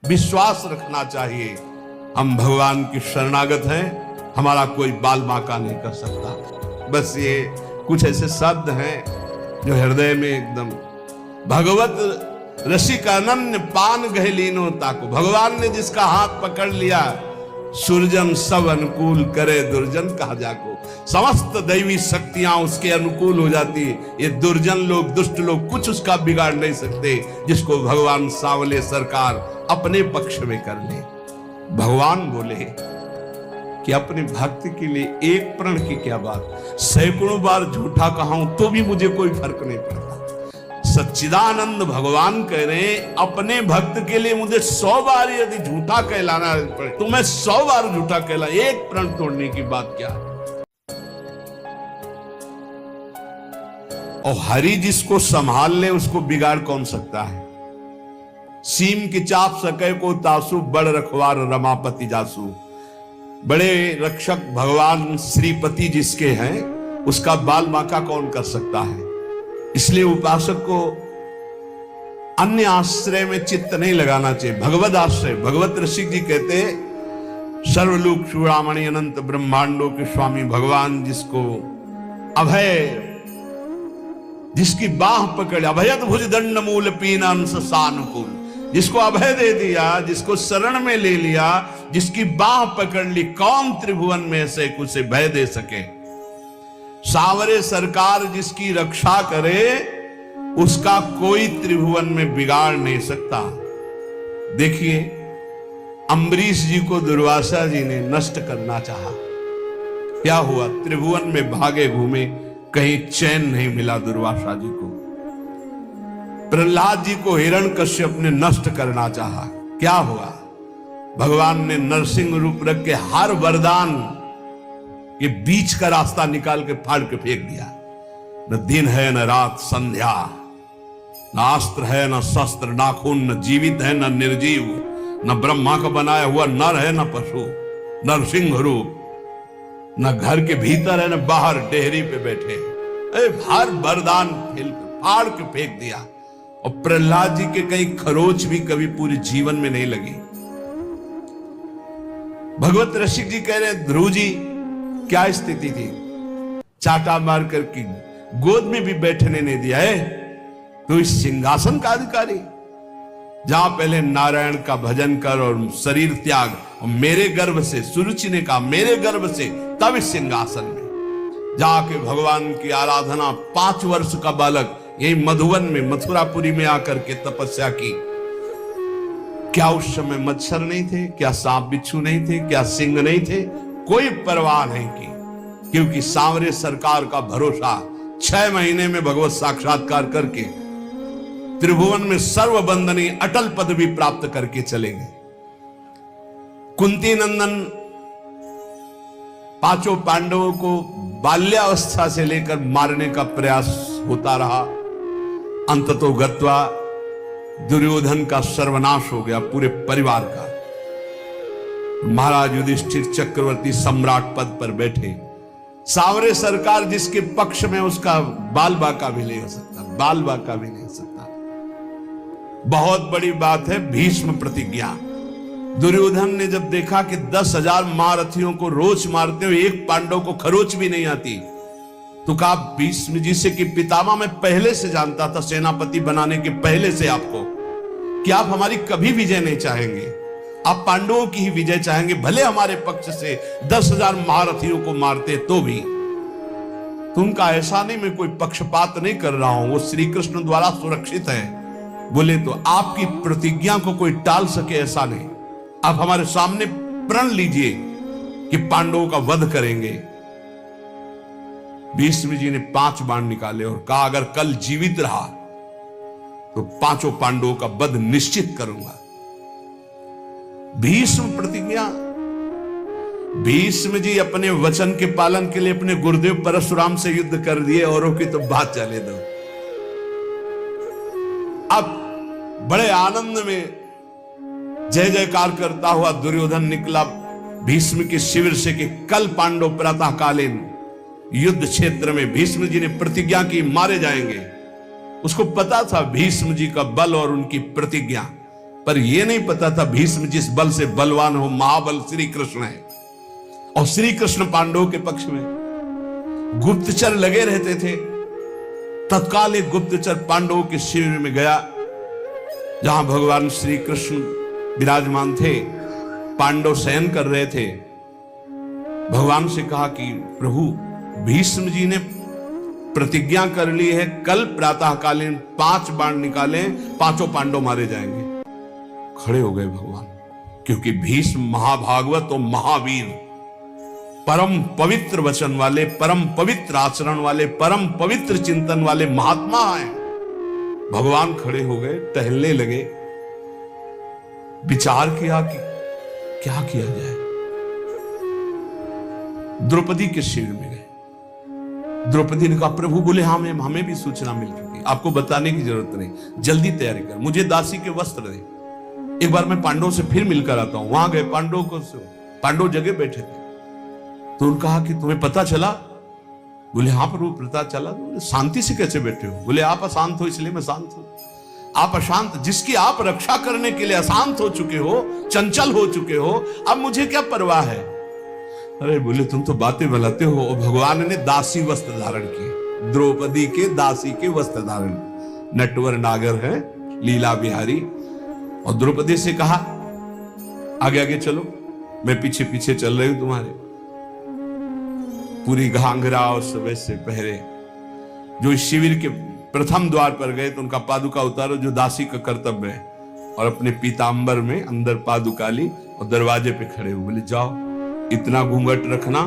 विश्वास रखना चाहिए। हम भगवान की शरणागत हैं, हमारा कोई बाल बांका नहीं कर सकता। बस ये कुछ ऐसे शब्द हैं जो हृदय में एकदम, भगवत रसिक अनन्य पान गहलीनो ताको, भगवान ने जिसका हाथ पकड़ लिया, सुरजन सब अनुकूल करे दुर्जन कहा जाको। समस्त दैवी शक्तियां उसके अनुकूल हो जाती। ये दुर्जन लोग, दुष्ट लोग कुछ उसका बिगाड़ नहीं सकते, जिसको भगवान सांवले सरकार अपने पक्ष में कर ले। भगवान बोले कि अपने भक्त के लिए एक प्रण की क्या बात, सैकड़ों बार झूठा कहा हूं तो भी मुझे कोई फर्क नहीं पड़ता। सच्चिदानंद भगवान कह रहे हैं, अपने भक्त के लिए मुझे 100 बार यदि झूठा कहलाना पड़े तो मैं 100 बार झूठा कहला, एक प्रण तोड़ने की बात क्या है। और हरि जिसको संभाल ले उसको बिगाड़ कौन सकता है। सीम की चाप सके को तासु, बड़ रखवार रमापति जासु। बड़े रक्षक भगवान श्रीपति जिसके हैं, उसका बाल बांका कौन कर सकता है। इसलिए उपासक को अन्य आश्रय में चित्त नहीं लगाना चाहिए, भगवत आश्रय। भगवत ऋषि जी कहते, सर्वलोक चूड़ामणि अनंत ब्रह्मांडों के स्वामी भगवान जिसको अभय, जिसकी बाह पकड़, अभयत भुज दंड मूल पीनांश सानुकूल, जिसको अभय दे दिया, जिसको शरण में ले लिया, जिसकी बाह पकड़ ली, कौन त्रिभुवन में से कुछ से भय दे सके। सांवरे सरकार जिसकी रक्षा करे, उसका कोई त्रिभुवन में बिगाड़ नहीं सकता। देखिए, अम्बरीश जी को दुर्वासा जी ने नष्ट करना चाहा, क्या हुआ, त्रिभुवन में भागे घूमे, कहीं चैन नहीं मिला दुर्वासा जी को। प्रहलाद जी को हिरण्यकश्यप ने नष्ट करना चाहा, क्या हुआ, भगवान ने नरसिंह रूप रख के हर वरदान के बीच का रास्ता निकाल के फाड़ के फेंक दिया। न दिन है न रात संध्या, न अस्त्र है न शस्त्र, ना खून न जीवित है न निर्जीव, न ब्रह्मा का बनाया हुआ नर है न पशु, नरसिंह रूप, न घर के भीतर है न बाहर डेहरी पे बैठे, हर वरदान फाड़ के फेंक दिया। और प्रहलाद जी के कहीं खरोच भी कभी पूरे जीवन में नहीं लगी। भगवत रसिक जी कह रहे हैं, ध्रुव जी क्या स्थिति थी, चाटा मार करके गोद में भी बैठने नहीं दिया है, तो इस सिंहासन का अधिकारी, जहां पहले नारायण का भजन कर और शरीर त्याग, और मेरे गर्भ से, सुरुचि ने कहा मेरे गर्भ से, तब इस सिंहासन में जाके भगवान की आराधना, 5 वर्ष का बालक यही मधुवन में, मथुरापुरी में आकर के तपस्या की। क्या उस समय मच्छर नहीं थे, क्या सांप बिच्छू नहीं थे, क्या सिंह नहीं थे, कोई परवाह नहीं की, क्योंकि सांवरे सरकार का भरोसा, 6 महीने में भगवत साक्षात्कार करके त्रिभुवन में सर्वबंदनी अटल पदवी प्राप्त करके चलेंगे। कुंती नंदन 5 पांडवों को बाल्यावस्था से लेकर मारने का प्रयास होता रहा, अंततो गत्वा दुर्योधन का सर्वनाश हो गया, पूरे परिवार का। महाराज युधिष्ठिर चक्रवर्ती सम्राट पद पर बैठे, सांवरे सरकार जिसके पक्ष में, उसका बाल बांका भी नहीं हो सकता, बाल बांका भी नहीं हो सकता। बहुत बड़ी बात है भीष्म प्रतिज्ञा। दुर्योधन ने जब देखा कि 10,000 महारथियों को रोज मारते हुए एक पांडव को खरोच भी नहीं आती, तो कहा भीष्म जी से कि पितामह मैं पहले से जानता था, सेनापति बनाने के पहले से आपको, कि आप हमारी कभी विजय नहीं चाहेंगे, आप पांडवों की ही विजय चाहेंगे, भले हमारे पक्ष से 10,000 महारथियों को मारते तो भी। तुमका ऐसा नहीं, मैं कोई पक्षपात नहीं कर रहा हूं, वो श्री कृष्ण द्वारा सुरक्षित है। बोले तो आपकी प्रतिज्ञा को कोई टाल सके ऐसा नहीं, आप हमारे सामने प्रण लीजिए कि पांडवों का वध करेंगे। भीष्म जी ने 5 बाण निकाले और कहा अगर कल जीवित रहा तो 5 पांडवों का वध निश्चित करूंगा। भीष्म प्रतिज्ञा। भीष्म जी अपने वचन के पालन के लिए अपने गुरुदेव परशुराम से युद्ध कर दिए, औरों की तो बात चले दो। अब बड़े आनंद में जय जयकार करता हुआ दुर्योधन निकला भीष्म के शिविर से कि कल पांडव प्रातःकालीन युद्ध क्षेत्र में, भीष्म जी ने प्रतिज्ञा की मारे जाएंगे। उसको पता था भीष्म जी का बल और उनकी प्रतिज्ञा, पर यह नहीं पता था भीष्म जिस बल से बलवान हो, महाबल श्री कृष्ण है, और श्री कृष्ण पांडवों के पक्ष में। गुप्तचर लगे रहते थे। तत्काल एक गुप्तचर पांडवों के शिविर में गया, जहां भगवान श्री कृष्ण विराजमान थे, पांडव शयन कर रहे थे। भगवान से कहा कि प्रभु, भीष्म जी ने प्रतिज्ञा कर ली है, कल प्रातःकालीन 5 बाण निकालें, 5 पांडव मारे जाएंगे। खड़े हो गए भगवान, क्योंकि भीष्म महाभागवत और महावीर, परम पवित्र वचन वाले, परम पवित्र आचरण वाले, परम पवित्र चिंतन वाले महात्मा हैं। भगवान खड़े हो गए, टहलने लगे, विचार किया कि क्या किया जाए। द्रौपदी के शिविर में गए। द्रौपदी ने कहा, प्रभु बोले हाँ, हमें भी सूचना मिल चुकी, आपको बताने की जरूरत नहीं, जल्दी तैयारी कर, मुझे दासी के वस्त्र दे, एक बार मैं पांडवों से फिर मिलकर आता हूं। वहां गए, पांडव जगह बैठे थे। तो उन्होंने कहा कि तुम्हें पता चला? बोले हाँ प्रभु, पता चला। तो शांति से कैसे बैठे हो? बोले आप अशांत हो इसलिए मैं शांत हूं। आप अशांत, जिसकी आप रक्षा करने के लिए अशांत हो चुके हो, चंचल हो चुके हो, अब मुझे क्या परवाह है? अरे बोले तुम तो बातें बनाते हो। और भगवान ने दासी वस्त्र धारण किए, द्रौपदी के दासी के वस्त्र धारण, नटवर नागर है, लीला बिहारी। और द्रौपदी से कहा, आगे आगे चलो, मैं पीछे पीछे चल रही हूं तुम्हारे। पूरी घाघरा और सुबह से पहरे। जो इस शिविर के प्रथम द्वार पर गए तो उनका पादुका उतारो, जो दासी का कर्तव्य है, और अपने पीतांबर में अंदर पादुका ली और दरवाजे पे खड़े हो। बोले जाओ, इतना घूंघट रखना